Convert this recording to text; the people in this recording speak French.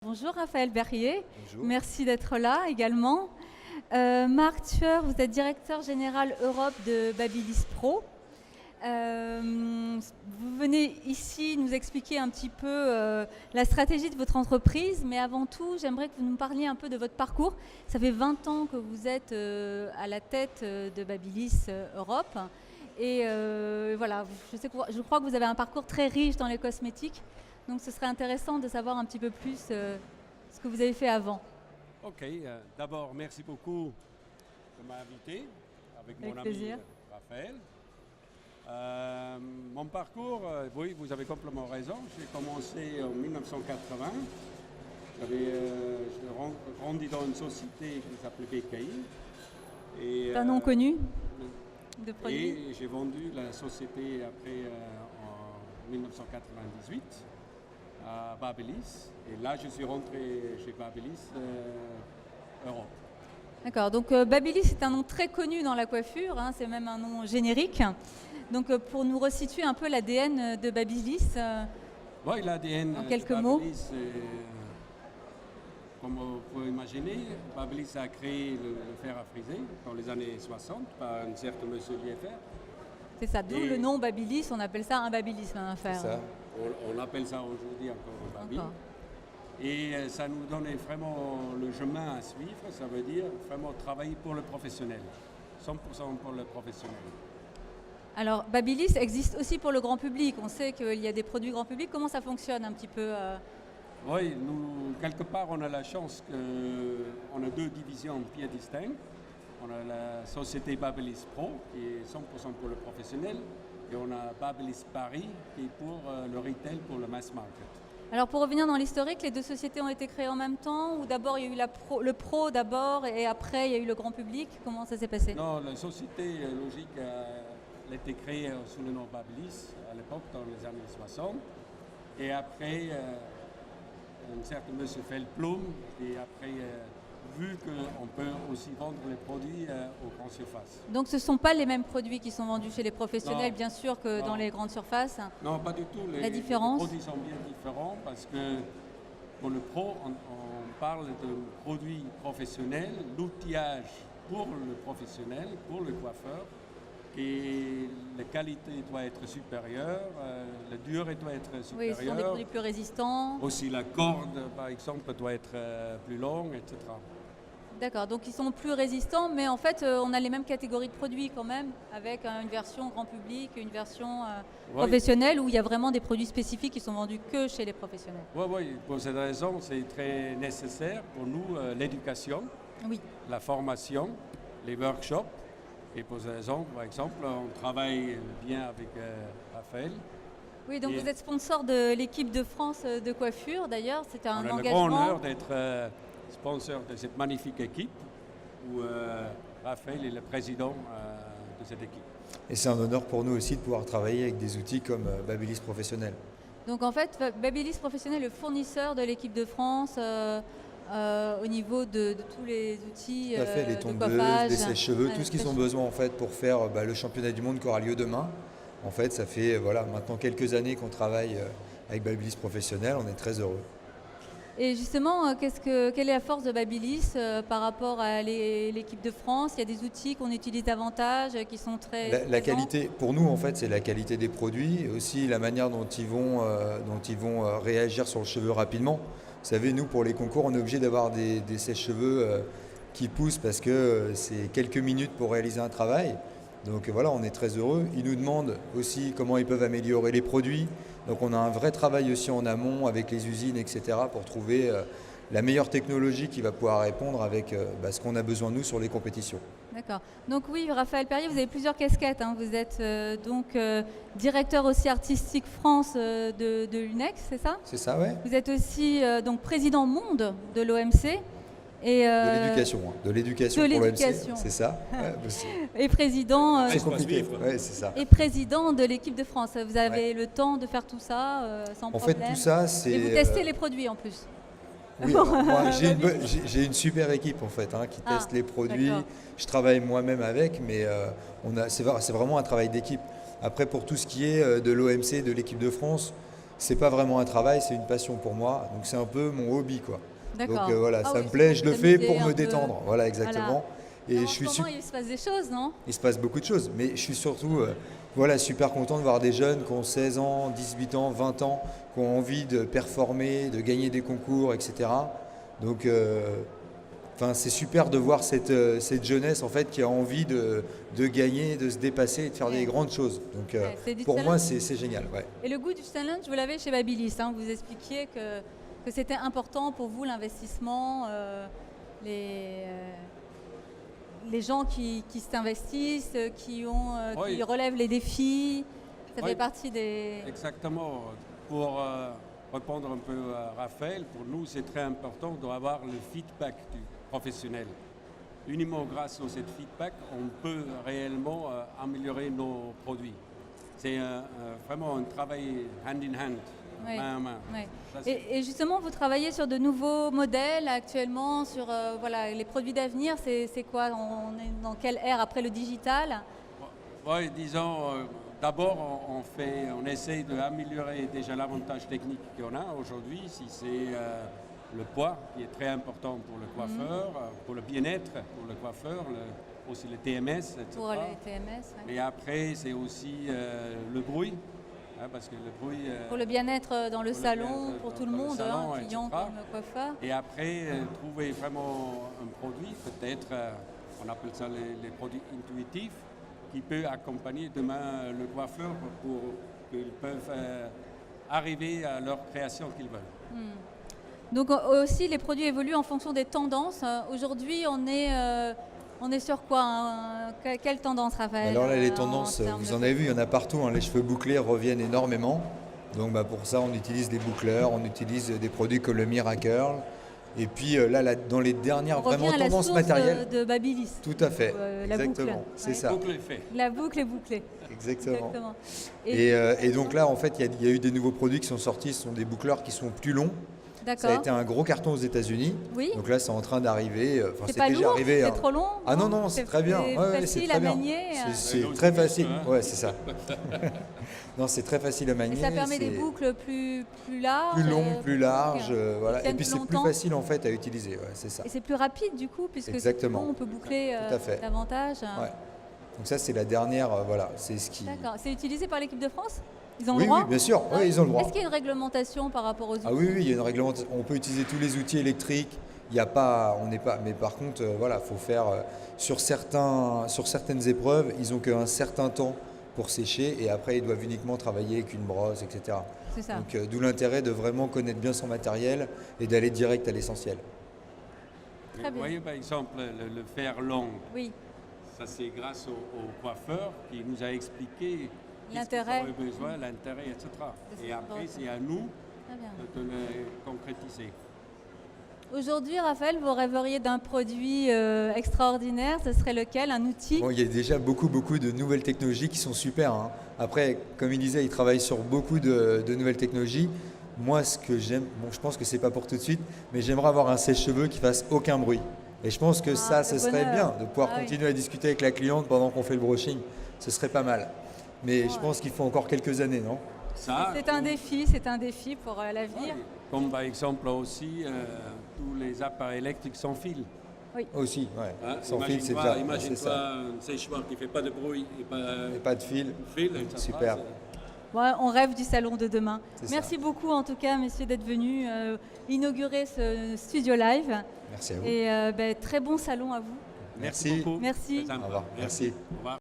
Bonjour Raphaël Berrier, Bonjour. merci d'être là également. Marc Tueur, vous êtes directeur général Europe de Babilis Pro. Vous venez ici nous expliquer un petit peu la stratégie de votre entreprise, mais avant tout, j'aimerais que vous nous parliez un peu de votre parcours. Ça fait 20 ans que vous êtes à la tête de Babilis Europe. Et voilà, je crois que vous avez un parcours très riche dans les cosmétiques. Donc ce serait intéressant de savoir un petit peu plus ce que vous avez fait avant. Ok, d'abord merci beaucoup de m'inviter avec mon ami plaisir. Raphaël. Mon parcours, oui, vous avez complètement raison. J'ai commencé en 1980. J'ai grandi dans une société qui s'appelait BKI. C'est un nom connu de produit. Et j'ai vendu la société après en 1998 à Babilis. Et là, je suis rentré chez Babilis Europe. D'accord, donc Babilis est un nom très connu dans la coiffure, hein, c'est même un nom générique. Donc pour nous resituer un peu l'ADN de Babilis, Oui, l'ADN en quelques de mots. Babilis, comme vous pouvez imaginer, Babilis a créé le fer à friser dans les années 60 par un certain monsieur Lieffer. C'est ça, d'où Et- le nom Babilis, on appelle ça un Babilis, un fer. C'est ça. On appelle ça aujourd'hui encore Babil. Encore. Et ça nous donnait vraiment le chemin à suivre, ça veut dire vraiment travailler pour le professionnel, 100% pour le professionnel. Alors Babilis existe aussi pour le grand public, on sait qu'il y a des produits grand public, comment ça fonctionne un petit peu Oui, nous, quelque part, on a la chance qu'on a deux divisions bien distinctes. On a la société Babilis Pro, qui est 100% pour le professionnel, et on a Babilis Paris, qui est pour le retail, pour le mass market. Alors pour revenir dans l'historique, les deux sociétés ont été créées en même temps ou d'abord il y a eu le pro d'abord et après il y a eu le grand public? Comment ça s'est passé? Non, la société logique, elle a été créée sous le nom Babilis à l'époque, dans les années 60. Et après, un certain monsieur Feldblum, et après, vu qu'on peut aussi vendre les produits aux grandes surfaces. Donc ce ne sont pas les mêmes produits qui sont vendus chez les professionnels, Non. bien sûr, que Non. dans les grandes surfaces. Non, pas du tout. La différence? Les produits sont bien différents parce que pour le pro, on parle de produits professionnels, l'outillage pour le professionnel, pour le coiffeur, et la qualité doit être supérieure, la durée doit être Oui, ce sont supérieure. des produits plus résistants. Aussi la corde, par exemple, doit être plus longue, etc. D'accord, donc ils sont plus résistants, mais en fait on a les mêmes catégories de produits quand même, avec une version grand public, une version Oui. professionnelle, où il y a vraiment des produits spécifiques qui sont vendus que chez les professionnels. Oui, oui, pour cette raison, c'est très nécessaire pour nous l'éducation, Oui. la formation, les workshops. Et pour cette raison, par exemple, on travaille bien avec Raphaël. Oui, donc Et- vous êtes sponsor de l'équipe de France de coiffure d'ailleurs, c'était un On a le engagement. grand honneur d'être sponsor de cette magnifique équipe où Raphaël est le président de cette équipe. Et c'est un honneur pour nous aussi de pouvoir travailler avec des outils comme Babilis Professionnel. Donc en fait, Babilis Professionnel est le fournisseur de l'équipe de France au niveau de tous les outils Tout à fait, les de tondeuses, coiffage. les sèches-cheveux, Ouais, tout ce qu'ils ont besoin en fait pour faire le championnat du monde qui aura lieu demain. En fait, ça fait maintenant quelques années qu'on travaille avec Babilis Professionnel, on est très heureux. Et justement, quelle est la force de Babilis par rapport à l'équipe de France? Il y a des outils qu'on utilise davantage, qui sont très La présents. qualité, pour nous en fait, c'est la qualité des produits, et aussi la manière dont ils vont réagir sur le cheveu rapidement. Vous savez, nous pour les concours, on est obligé d'avoir des sèches-cheveux qui poussent parce que c'est quelques minutes pour réaliser un travail. Donc voilà, on est très heureux. Ils nous demandent aussi comment ils peuvent améliorer les produits. Donc on a un vrai travail aussi en amont avec les usines, etc. pour trouver la meilleure technologie qui va pouvoir répondre avec ce qu'on a besoin nous sur les compétitions. D'accord. Donc oui, Raphaël Perrier, vous avez plusieurs casquettes, hein. Vous êtes donc directeur aussi artistique France de l'UNEX, c'est ça? C'est ça, ouais? Vous êtes aussi donc président monde de l'OMC. Et, De l'éducation, hein. De l'éducation de pour l'OMC, l'éducation. c'est ça. Ouais, c'est et président, c'est se passe compliqué. vivre. Ouais, c'est ça. et président de l'équipe de France. Vous avez le temps de faire tout ça sans En fait, problème. tout ça, c'est. Et vous testez les produits en plus. Oui, alors, moi, j'ai une super équipe en fait qui Ah, teste les produits. d'accord. Je travaille moi-même avec, mais c'est vraiment un travail d'équipe. Après, pour tout ce qui est de l'OMC, de l'équipe de France, c'est pas vraiment un travail, c'est une passion pour moi. Donc c'est un peu mon hobby, quoi. Donc D'accord. voilà, Ah ça oui, me c'est plaît, pour je le fais s'amuser pour un me peu. détendre. Voilà, exactement. Et Non, je en suis ce moment, il se passe des choses, non? il se passe beaucoup de choses, mais je suis surtout voilà, super content de voir des jeunes qui ont 16 ans, 18 ans, 20 ans, qui ont envie de performer, de gagner des concours, etc. Donc c'est super de voir cette jeunesse en fait, qui a envie de gagner, de se dépasser et de faire Ouais. des grandes choses. Donc Ouais, c'est du pour moi, challenge. c'est génial. Ouais. Et le goût du challenge, vous l'avez chez Babyliss, hein. Vous expliquiez que c'était important pour vous l'investissement, les gens qui s'investissent, qui Oui. relèvent les défis. Ça Oui. fait partie des... Exactement. Pour répondre un peu à Raphaël, pour nous, c'est très important d'avoir le feedback du professionnel. Uniquement grâce à ce feedback, on peut réellement améliorer nos produits. C'est vraiment un travail hand in hand, Oui. main à main. Ouais. Ça, c'est- Et justement, vous travaillez sur de nouveaux modèles actuellement, sur voilà, les produits d'avenir. C'est quoi? On est dans quelle ère après le digital? Oui, disons, d'abord, on essaie d'améliorer déjà l'avantage technique qu'on a aujourd'hui, si c'est le poids, qui est très important pour le coiffeur, pour le bien-être pour le coiffeur, aussi le TMS, etc. Pour les TMS, ouais. Et après, c'est aussi le bruit, hein, parce que le bruit... Pour le bien-être dans le pour le salon, bien-être pour dans- tout le dans le monde, salon, hein, client etc. comme coiffeur. Et après, trouver vraiment un produit, peut-être, on appelle ça les produits intuitifs, qui peut accompagner demain le coiffeur pour qu'ils peuvent arriver à leur création qu'ils veulent. Donc aussi, les produits évoluent en fonction des tendances. Aujourd'hui, on est sur quoi, hein? Quelle tendance, Raphaël? Alors là, les en tendances, termes vous de- en avez vu, il y en a partout, hein. Les cheveux bouclés reviennent énormément. Donc pour ça, on utilise des boucleurs, on utilise des produits comme le Miracurl. Et puis dans les dernières On revient vraiment à la tendances source matérielles. de Babyliss. Tout à fait, La boucle. exactement, c'est Ouais. ça, Donc les faits. La boucle est bouclée. exactement. Exactement. Et donc là, en fait, il y a eu des nouveaux produits qui sont sortis, ce sont des boucleurs qui sont plus longs. Ça a D'accord. été un gros carton aux États-Unis. Oui. Donc là, c'est en train d'arriver. Enfin, C'est pas déjà lourd, arrivé. c'est hein. trop long. Ah non, c'est très bien. C'est Ouais, ouais, facile c'est très à bien. manier. C'est logique, très facile. hein. Ouais, c'est ça. Non, c'est très facile à Et manier. ça permet des c'est boucles plus larges. plus long, plus large, voilà. tiennent Et puis plus c'est plus longtemps. facile en fait à utiliser. Ouais, c'est ça. Et c'est plus rapide du coup, puisque c'est plus Exactement. long, on peut boucler Tout à fait. davantage. Ouais. Donc ça, c'est la dernière. Voilà, c'est ce qui. D'accord. C'est utilisé par l'équipe de France? Ils ont Oui, le droit? oui, bien sûr. Ah Ouais, ils ont le droit. Est-ce qu'il y a une réglementation par rapport aux outils? Ah oui, il y a une réglementation. On peut utiliser tous les outils électriques. Il y a pas, on n'est pas. Mais par contre, voilà, faut faire sur certaines épreuves, ils ont qu'un certain temps pour sécher et après ils doivent uniquement travailler avec une brosse, etc. C'est ça. Donc d'où l'intérêt de vraiment connaître bien son matériel et d'aller direct à l'essentiel. Très Vous bien. voyez par exemple le fer long, Oui. ça c'est grâce au coiffeur qui nous a expliqué qu'est-ce L'intérêt. qu'ils auraient besoin, l'intérêt, etc. De Et cette après, brosse. c'est à nous Très bien. de le concrétiser. Aujourd'hui, Raphaël, vous rêveriez d'un produit extraordinaire. Ce serait lequel? Un outil? Bon, il y a déjà beaucoup de nouvelles technologies qui sont super, hein. Après, comme il disait, il travaille sur beaucoup de nouvelles technologies. Moi, ce que j'aime, bon, je pense que c'est pas pour tout de suite, mais j'aimerais avoir un sèche-cheveux qui fasse aucun bruit. Et je pense que ça, le ce serait bonheur. bien de pouvoir Ah oui. continuer à discuter avec la cliente pendant qu'on fait le brushing. Ce serait pas mal. Mais je pense qu'il faut encore quelques années, non? Ça, C'est un défi pour l'avenir. comme par exemple aussi tous les appareils électriques sans fil. Aussi, ouais. Hein, Sans fil, c'est déjà. Imagine-toi c'est ça. un séchoir qui ne fait pas de bruit et pas Et pas de fil. de fil. etc. Super. Ouais, on rêve du salon de demain. C'est Merci beaucoup en tout cas, messieurs, d'être venus inaugurer ce studio live. Merci à vous. Et très bon salon à vous. Merci. beaucoup. Merci. Très sympa. Au revoir. Merci. Au revoir.